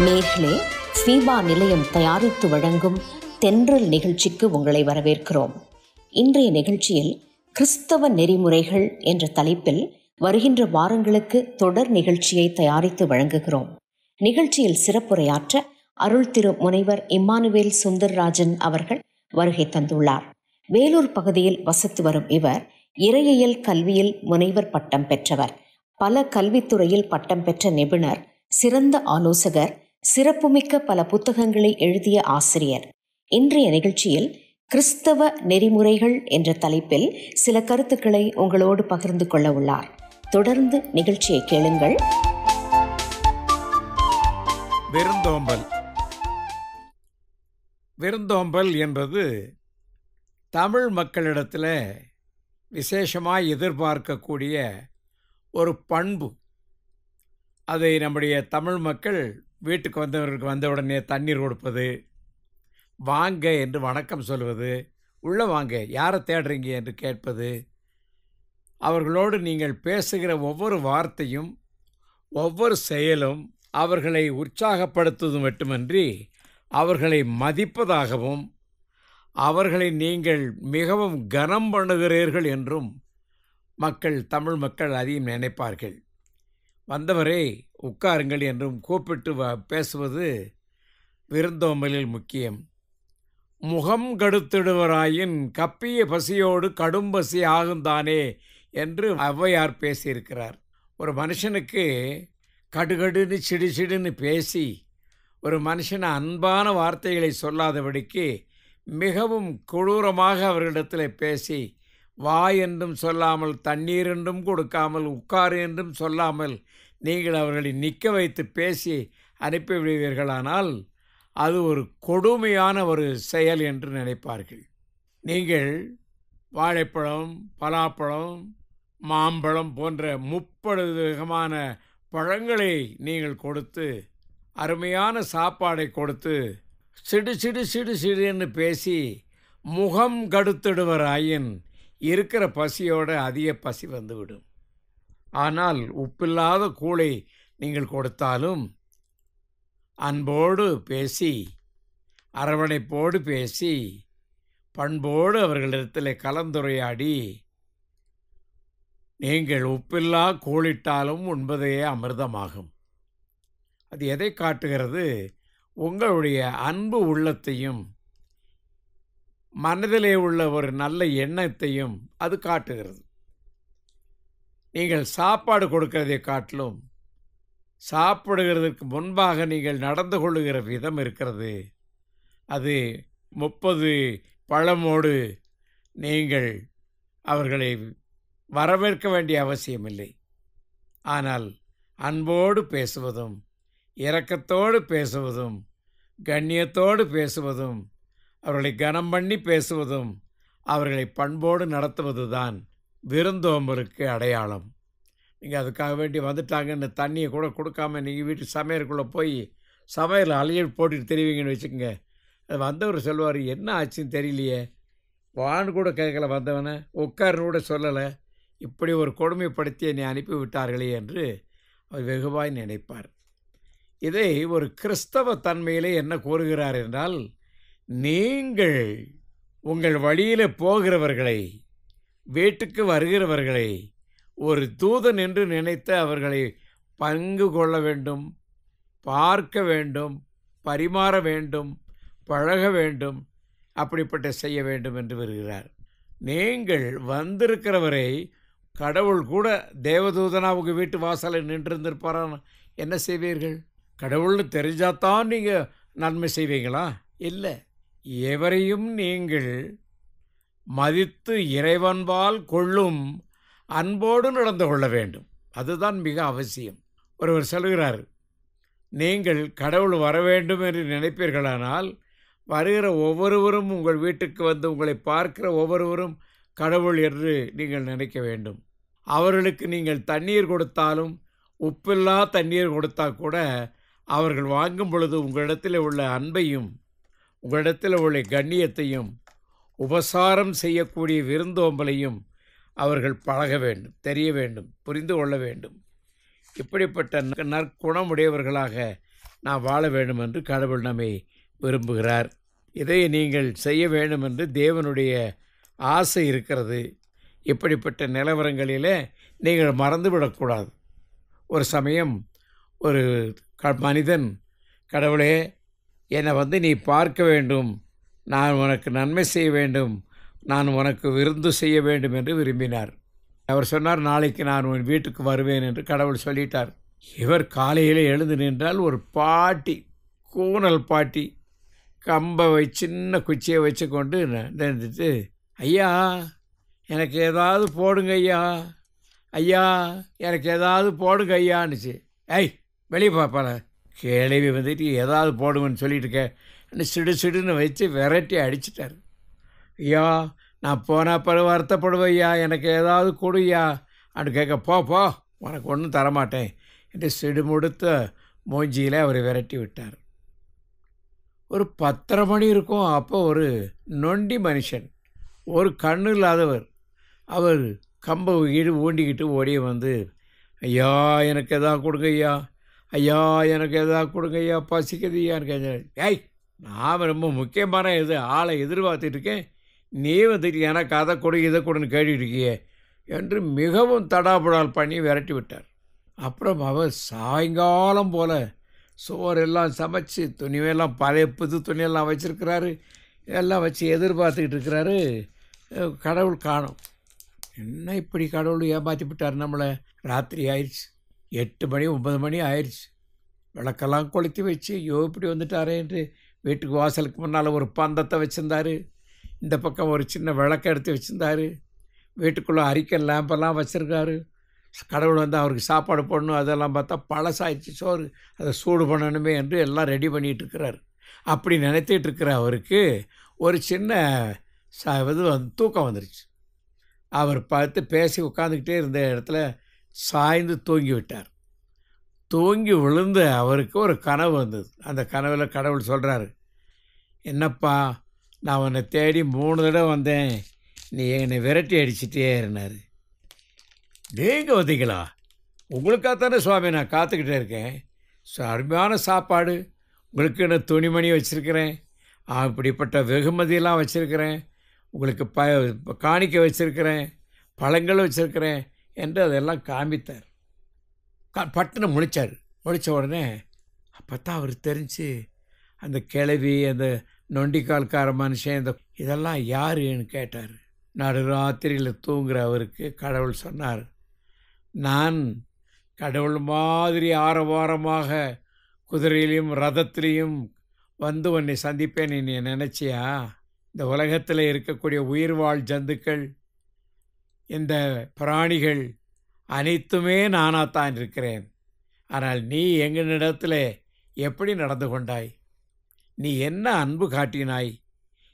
நேர்களே, ஃபீபா நிலையம் தயாரித்து வழங்கும் தென்றல் நிகழ்ச்சிக்கு உங்களை வரவேற்கிறோம். இன்றைய நிகழ்ச்சியில் கிறிஸ்தவ நெறிமுறைகள் என்ற தலைப்பில் வருகின்ற வாரங்களுக்கு தொடர் நிகழ்ச்சியை தயாரித்து வழங்குகிறோம். நிகழ்ச்சியில் சிறப்புரையாற்ற அருள் திரு முனைவர் இம்மானுவேல் சுந்தர்ராஜன் அவர்கள் வருகை தந்துள்ளார். வேலூர் பகுதியில் வசித்து வரும் இவர் இறையியல் கல்வியில் முனைவர் பட்டம் பெற்றவர். பல கல்வித்துறையில் பட்டம் பெற்ற நிபுணர், சிறந்த ஆலோசகர், சிறப்புமிக்க பல புத்தகங்களை எழுதிய ஆசிரியர். இன்றைய நிகழ்ச்சியில் கிறிஸ்தவ நெறிமுறைகள் என்ற தலைப்பில் சில கருத்துக்களை உங்களோடு பகிர்ந்து கொள்ள உள்ளார். தொடர்ந்து நிகழ்ச்சியை கேளுங்கள். விருந்தோம்பல். விருந்தோம்பல் என்பது தமிழ் மக்களிடத்தில் விசேஷமாக எதிர்பார்க்கக்கூடிய ஒரு பண்பு. அதை நம்முடைய தமிழ் மக்கள் வீட்டுக்கு வந்தவர்களுக்கு வந்தவுடனே தண்ணீர் கொடுப்பது, வாங்க என்று வணக்கம் சொல்வது, உள்ளே வாங்க, யாரை தேடுறீங்க என்று கேட்பது, அவர்களோடு நீங்கள் பேசுகிற ஒவ்வொரு வார்த்தையும் ஒவ்வொரு செயலும் அவர்களை உற்சாகப்படுத்துவது மட்டுமன்றி அவர்களை மதிப்பதாகவும் அவர்களை நீங்கள் மிகவும் கனம் பண்ணுகிறீர்கள் என்றும் தமிழ் மக்கள் அதிகம் நினைப்பார்கள். வந்தவரை உட்காருங்கள் என்றும் கூப்பிட்டு பேசுவது விருந்தோம்பலில் முக்கியம். முகம் கடுத்திடுவராயின் கப்பிய பசியோடு கடும் பசி ஆகுந்தானே என்று ஔவையார் பேசியிருக்கிறார். ஒரு மனுஷனுக்கு கடுகடுன்னு சிடுசிடுன்னு பேசி ஒரு மனுஷனை அன்பான வார்த்தைகளை சொல்லாதபடிக்கு மிகவும் கொடூரமாக அவர்களிடத்தில் பேசி, வா என்றும் சொல்லாமல், தண்ணீர் என்றும் கொடுக்காமல், உட்காரு என்றும் சொல்லாமல் நீங்கள் அவர்களை நிற்க வைத்து பேசி அனுப்பிவிடுவீர்களானால் அது ஒரு கொடுமையான ஒரு செயல் என்று நினைப்பார்கள். நீங்கள் வாழைப்பழம், பலாப்பழம், மாம்பழம் போன்ற 30 விதமான பழங்களை நீங்கள் கொடுத்து, அருமையான சாப்பாடை கொடுத்து, சிடு சிடு சிடு சிடுன்னு பேசி முகம் கடுத்திடுவராயின் இருக்கிற பசியோட அதிக பசி வந்துவிடும். ஆனால் உப்பில்லாத கூளை நீங்கள் கொடுத்தாலும் அன்போடு பேசி, அரவணைப்போடு பேசி, பண்போடு அவர்களிடத்தில் கலந்துரையாடி, நீங்கள் உப்பில்லா கூழிட்டாலும் உண்பதே அமிர்தமாகும். அது எதை காட்டுகிறது? உங்களுடைய அன்பு உள்ளத்தையும் மனதிலே உள்ள ஒரு நல்ல எண்ணத்தையும் அது காட்டுகிறது. நீங்கள் சாப்பாடு கொடுக்கிறதை காட்டிலும் சாப்பிடுகிறதுக்கு முன்பாக நீங்கள் நடந்து கொள்ளுகிற விதம் இருக்கிறது. அது 30 பழமோடு நீங்கள் அவர்களை வரவேற்க வேண்டிய அவசியமில்லை. ஆனால் அன்போடு பேசுவதும், இரக்கத்தோடு பேசுவதும், கண்ணியத்தோடு பேசுவதும், அவர்களை கனம் பண்ணி பேசுவதும், அவர்களை பண்போடு நடத்துவது தான் விருந்தோம்பலுக்கு அடையாளம். நீங்கள் அதுக்காக வேண்டி வந்துட்டாங்கன்னு தண்ணியை கூட கொடுக்காம நீங்கள் வீட்டு சமையலுக்குள்ளே போய் சமையல் அலையை போட்டுட்டு தெரிவிங்கன்னு வச்சுக்கோங்க. அது வந்தவர் சொல்லுவார், என்ன ஆச்சுன்னு தெரியலையே, வான்னு கூட கேட்கல, வந்தவனை உட்காருன்னு கூட சொல்லலை, இப்படி ஒரு கொடுமைப்படுத்தி என்னை அனுப்பி விட்டார்களே என்று அவர் வெகுவாய் நினைப்பார். இதை ஒரு கிறிஸ்தவ தன்மையிலே என்ன கூறுகிறார் என்றால், நீங்கள் உங்கள் வழியில் போகிறவர்களை, வீட்டுக்கு வருகிறவர்களை ஒரு தூதன் என்று நினைத்து அவர்களை பங்கு கொள்ள வேண்டும், பார்க்க வேண்டும், பரிமாற வேண்டும், பழக வேண்டும், அப்படிப்பட்ட செய்ய வேண்டும் என்று வருகிறார். நீங்கள் வந்திருக்கிறவரை கடவுள் கூட தேவதூதனாக உங்கள் வீட்டு வாசலில் நின்றிருந்திருப்பாரான், என்ன செய்வீர்கள்? கடவுள்னு தெரிஞ்சாதான் நீங்கள் நன்மை செய்வீங்களா? இல்லை. எவரையும் நீங்கள் மதித்து இறைவன்பால் கொள்ளும் அன்போடு நடந்து கொள்ள வேண்டும். அதுதான் மிக அவசியம். ஒருவர் சொல்கிறார், நீங்கள் கடவுள் வர வேண்டும் என்று நினைப்பீர்களானால் வருகிற ஒவ்வொருவரும் உங்கள் வீட்டுக்கு வந்து உங்களை பார்க்கிற ஒவ்வொருவரும் கடவுள் என்று நீங்கள் நினைக்க வேண்டும். அவர்களுக்கு நீங்கள் தண்ணீர் கொடுத்தாலும், உப்பில்லா தண்ணீர் கொடுத்தா கூட அவர்கள் வாங்கும் பொழுது உங்களிடத்தில் உள்ள அன்பையும் உங்களிடத்தில் உள்ள கண்ணியத்தையும் உபசாரம் செய்யக்கூடிய விருந்தோம்பலையும் அவர்கள் பழக வேண்டும், தெரிய வேண்டும், புரிந்து கொள்ள வேண்டும். இப்படிப்பட்ட நற்குணமுடையவர்களாக நாம் வாழ வேண்டும் என்று கடவுள் நம்மை விரும்புகிறார். இதை நீங்கள் செய்ய வேண்டும் என்று தேவனுடைய ஆசை இருக்கிறது. இப்படிப்பட்ட நிலவரங்களிலே நீங்கள் மறந்துவிடக்கூடாது. ஒரு சமயம் ஒரு மனிதன், கடவுளே என்னை நீ பார்க்க வேண்டும், நான் உனக்கு நன்மை செய்ய வேண்டும், நான் உனக்கு விருந்து செய்ய வேண்டும் என்று விரும்பினார். அவர் சொன்னார், நாளைக்கு நான் உன் வீட்டுக்கு வருவேன் என்று கடவுள் சொல்லிட்டார். இவர் காலையில் எழுந்து நின்றால் ஒரு பாட்டி, கூனல் பாட்டி, கம்பை சின்ன குச்சியை வச்சு கொண்டு நின்றுட்டு, ஐயா எனக்கு ஏதாவது போடுங்க ஐயா, ஐயா எனக்கு ஏதாவது போடுங்க ஐயான்னுச்சு. ஐய் வெளியே பார்ப்பால, கேள்வி வந்துட்டு ஏதாவது போடுங்கன்னு சொல்லிட்டு சிடு சிடுன்னு வச்சு விரட்டி அடிச்சிட்டார். ஐயா நான் போனால் பிறகு வருத்தப்படுவேன் ஐயா, எனக்கு ஏதாவது கொடுயா அப்படின்னு கேட்க, போ உனக்கு ஒன்றும் தரமாட்டேன் என்று சிடுமுடுத்த மூஞ்சியில் அவர் விரட்டி விட்டார். ஒரு 10:30 மணி இருக்கும். அப்போ ஒரு நொண்டி மனுஷன், ஒரு கண்ணு இல்லாதவர், அவர் கம்பை ஊண்டிக்கிட்டு ஓடிய வந்து, ஐயா எனக்கு எதாவது கொடுங்க ஐயா, ஐயா எனக்கு எதாவது கொடுங்க ஐயா, பசிக்குது ஐயான்னு கேட்குறேன். ஏய் நான் ரொம்ப முக்கியமான ஆளை எதிர்பார்த்துட்டு இருக்கேன், நீ வந்துட்டு எனக்கு அதை கொடு இதை கொடுன்னு கேட்டுட்டு இருக்கியே என்று மிகவும் தடாபுடால் பண்ணி விரட்டி விட்டார். அப்புறம் அவர் சாயங்காலம் போல் சோறெல்லாம் சமைச்சு, துணியெல்லாம் பழைய புது துணியெல்லாம் வச்சுருக்கிறாரு, இதெல்லாம் வச்சு எதிர்பார்த்துக்கிட்டு இருக்கிறாரு. கடவுள் காணோம். என்ன இப்படி கடவுள் ஏமாற்றி விட்டார் நம்மளை. ராத்திரி ஆயிடுச்சு, 8 மணி 9 மணி ஆயிடுச்சு. விளக்கெல்லாம் கொளுத்தி வச்சு, ஐயோ இப்படி வந்துட்டாரே என்று வீட்டுக்கு வாசலுக்கு முன்னால் ஒரு பந்தத்தை வச்சுருந்தார். இந்த பக்கம் ஒரு சின்ன விளக்கை எடுத்து வச்சுருந்தார். வீட்டுக்குள்ளே அரிக்கன் லேம்பெல்லாம் வச்சுருக்காரு. கடவுள் வந்து அவருக்கு சாப்பாடு போடணும், அதெல்லாம் பார்த்தா பழசாயிடுச்சு சோறு, அதை சூடு பண்ணணுமே என்று எல்லாம் ரெடி பண்ணிகிட்டு இருக்கிறார். அப்படி நினைத்திட்டு இருக்கிற அவருக்கு ஒரு சின்ன தூக்கம் வந்துருச்சு. அவர் பார்த்து பேசி உட்காந்துக்கிட்டே இருந்த இடத்துல சாய்ந்து தூங்கி விட்டார். தூங்கி விழுந்து அவருக்கு ஒரு கனவு வந்தது. அந்த கனவில் கடவுள் சொல்கிறாரு, என்னப்பா நான் உன்னை தேடி 3 தடவை வந்தேன், நீ என்னை விரட்டி அடிச்சிட்டே இருந்தார். நீங்கள் வந்தீங்களா? உங்களுக்காகத்தானே சுவாமி நான் காத்துக்கிட்டே இருக்கேன். அருமையான சாப்பாடு, உங்களுக்கு நான் துணிமணி வச்சுருக்கிறேன், இப்படிப்பட்ட வெகுமதியெல்லாம் வச்சுருக்கிறேன், உங்களுக்கு காணிக்க வச்சுருக்கிறேன், பழங்கள் வச்சுருக்கிறேன் என்று அதெல்லாம் காமித்தார். பட்டுன்னு முழித்தார். முழித்த உடனே அப்போ தான் அவர் தெரிஞ்சு, அந்த கிழவி, அந்த நொண்டிக்கால்கார மனுஷன், இதெல்லாம் யாருன்னு கேட்டார். நடுராத்திரியில் தூங்குகிற அவருக்கு கடவுள் சொன்னார், நான் கடவுள் மாதிரி ஆரவாரமாக குதிரையிலையும் ரதத்திலையும் வந்து உன்னை சந்திப்பேன் நீ நினச்சியா? இந்த உலகத்தில் இருக்கக்கூடிய உயிர்வாழ் ஜந்துக்கள், இந்த பிராணிகள் அனைத்துமே நானாகத்தான் இருக்கிறேன். ஆனால் நீ எங்களிடத்தில் எப்படி நடந்து கொண்டாய்? நீ என்ன அன்பு காட்டினாய்?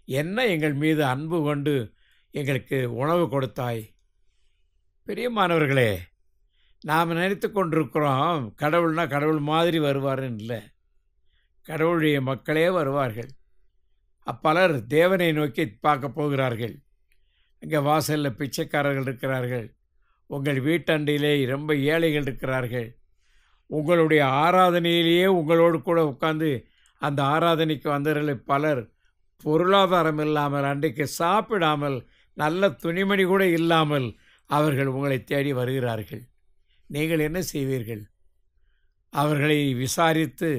என்ன எங்கள் மீது அன்பு கொண்டு எங்களுக்கு உணவு கொடுத்தாய்? பிரியமானவர்களே, நாம் நினைத்து கொண்டிருக்கிறோம் கடவுள்னா கடவுள் மாதிரி வருவாருன்னு. இல்லை, கடவுளுடைய மக்களே வருவார்கள். அப்பலர் தேவனை நோக்கி பார்க்க போகிறார்கள். இங்கே வாசலில் பிச்சைக்காரர்கள் இருக்கிறார்கள், உங்கள் வீட்டண்டையிலே ரொம்ப ஏழைகள் இருக்கிறார்கள். உங்களுடைய ஆராதனையிலேயே உங்களோடு கூட உட்கார்ந்து அந்த ஆராதனைக்கு வந்தவர்கள் பலர் பொருளாதாரம் இல்லாமல், அன்றைக்கு சாப்பிடாமல், நல்ல துணிமணி கூட இல்லாமல் அவர்கள் உங்களை தேடி வருகிறார்கள். நீங்கள் என்ன செய்வீர்கள்? அவர்களை விசாரித்து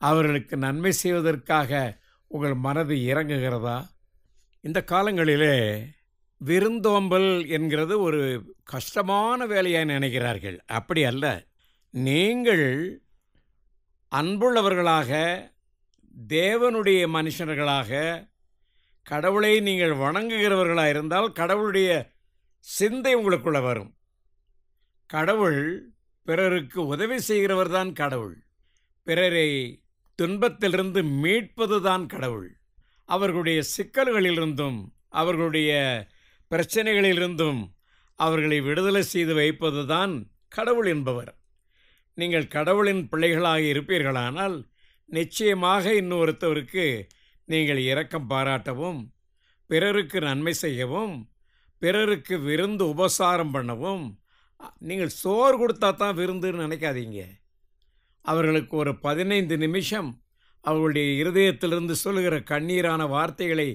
அவர்களுக்கு நன்மை செய்வதற்காக உங்கள் மனது இறங்குகிறதா? இந்த காலங்களிலே விருந்தோம்பல் என்கிறது ஒரு கஷ்டமான வேலையாக நினைக்கிறார்கள். அப்படி அல்ல. நீங்கள் அன்புள்ளவர்களாக, தேவனுடைய மனுஷர்களாக, கடவுளை நீங்கள் வணங்குகிறவர்களாக இருந்தால் கடவுளுடைய சிந்தை உங்களுக்குள்ள வரும். கடவுள் பிறருக்கு உதவி செய்கிறவர் தான் கடவுள். பிறரை துன்பத்திலிருந்து மீட்பது தான் கடவுள். அவர்களுடைய சிக்கல்களிலிருந்தும் அவர்களுடைய பிரச்சனைகளிலிருந்தும் அவர்களை விடுதலை செய்து வைப்பது தான் கடவுள் என்பவர். நீங்கள் கடவுளின் பிள்ளைகளாக இருப்பீர்களானால் நிச்சயமாக இன்னொருத்தவருக்கு நீங்கள் இரக்கம் பாராட்டவும், பிறருக்கு நன்மை செய்யவும், பிறருக்கு விருந்து உபசாரம் பண்ணவும். நீங்கள் சோறு கொடுத்தா தான் விருந்துன்னு நினைக்காதீங்க. அவர்களுக்கு ஒரு 15 நிமிஷம் அவர்களுடைய இருதயத்திலிருந்து சொல்லுகிற கண்ணீரான வார்த்தைகளை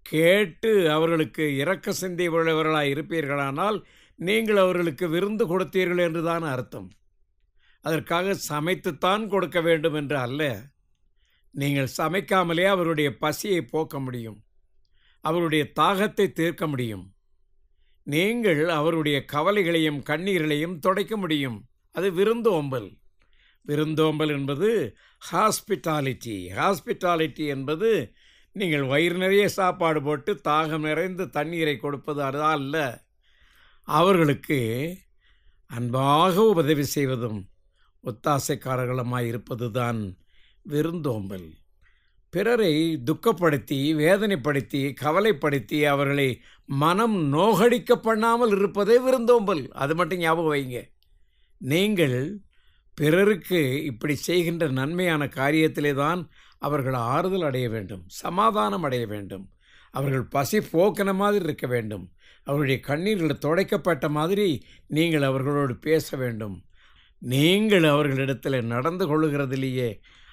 கேட்டு அவர்களுக்கு இரக்க சிந்தை உள்ளவர்களாய் இருப்பீர்களானால் நீங்கள் அவர்களுக்கு விருந்து கொடுத்தீர்கள் என்றுதான் அர்த்தம். அதற்காக சமைத்துத்தான் கொடுக்க வேண்டும் என்று அல்ல. நீங்கள் சமைக்காமலே அவருடைய பசியை போக்க முடியும், அவருடைய தாகத்தை தீர்க்க முடியும். நீங்கள் அவருடைய கவலைகளையும் கண்ணீர்களையும் துடைக்க முடியும். அது விருந்தோம்பல். விருந்தோம்பல் என்பது ஹாஸ்பிட்டாலிட்டி. ஹாஸ்பிட்டாலிட்டி என்பது நீங்கள் வயிறு நிறைய சாப்பாடு போட்டு தாகம் நிறைந்த தண்ணீரை கொடுப்பது அதுதான் அல்ல. அவர்களுக்கு அன்பாக உதவி செய்வதும் ஒத்தாசைக்காரர்களுமாய் இருப்பது தான் விருந்தோம்பல். பிறரை துக்கப்படுத்தி வேதனைப்படுத்தி கவலைப்படுத்தி அவர்களை மனம் நோகடிக்க பண்ணாமல் இருப்பதே விருந்தோம்பல். அது மட்டும் ஞாபகம் வைங்க. நீங்கள் பிறருக்கு இப்படி செய்கின்ற நன்மையான காரியத்திலே தான் அவர்கள் ஆறுதல் அடைய வேண்டும், சமாதானம் அடைய வேண்டும், அவர்கள் பசி போக்கின மாதிரி இருக்க வேண்டும், அவருடைய கண்ணீர்கள் துடைக்கப்பட்ட மாதிரி நீங்கள் அவர்களோடு பேச வேண்டும். நீங்கள் அவர்களிடத்தில் நடந்து கொள்ளுகிறதிலேயே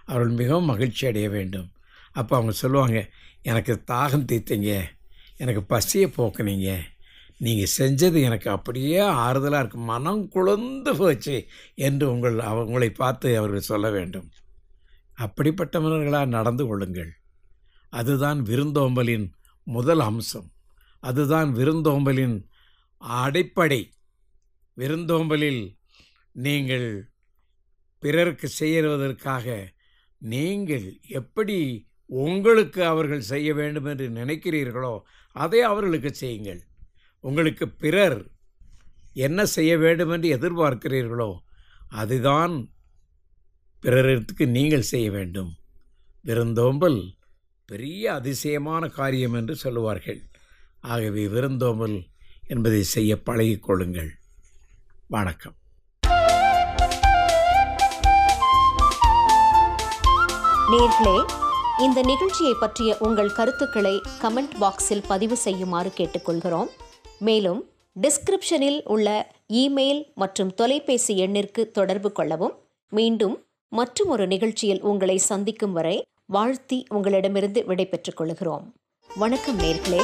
அவர்கள் மிகவும் மகிழ்ச்சி அடைய வேண்டும். அப்போ அவங்க சொல்லுவாங்க, எனக்கு தாகம் தீர்த்தீங்க, எனக்கு பசியை போக்குனீங்க, நீங்கள் செஞ்சது எனக்கு அப்படியே ஆறுதலாக இருக்கு, மனம் குளிர்ந்து போச்சு என்று உங்களை பார்த்து அவர்கள் சொல்ல வேண்டும். அப்படிப்பட்டவர்களாக நடந்து கொள்ளுங்கள். அதுதான் விருந்தோம்பலின் முதல் அம்சம். அதுதான் விருந்தோம்பலின் அடிப்படை. விருந்தோம்பலில் நீங்கள் பிறருக்கு செய்வதற்காக நீங்கள் எப்படி உங்களுக்கு அவர்கள் செய்ய வேண்டும் என்று நினைக்கிறீர்களோ அதை அவர்களுக்கு செய்யுங்கள். உங்களுக்கு பிறர் என்ன செய்ய வேண்டும் என்று எதிர்பார்க்கிறீர்களோ அதுதான் பிறருக்கு நீங்கள் செய்ய வேண்டும். விருந்தோம்பல் பெரிய அதிசயமான காரியம் என்று சொல்லுவார்கள். ஆகவே விருந்தோம்பல் என்பதை செய்ய பழகிக்கொள்ளுங்கள். வணக்கம். நேயர்களே, இந்த நிகழ்ச்சியை பற்றிய உங்கள் கருத்துக்களை கமெண்ட் பாக்ஸில் பதிவு செய்யுமாறு கேட்டுக்கொள்கிறோம். மேலும் டிஸ்கிரிப்ஷனில் உள்ள இமெயில் மற்றும் தொலைபேசி எண்ணிற்கு தொடர்பு கொள்ளவும். மீண்டும் மற்றும் ஒரு நிகழ்ச்சியில் உங்களை சந்திக்கும் வரை வாழ்த்தி உங்களிடமிருந்து விடை பெற்றுக் கொள்கிறோம். வணக்கம் நேயர்களே.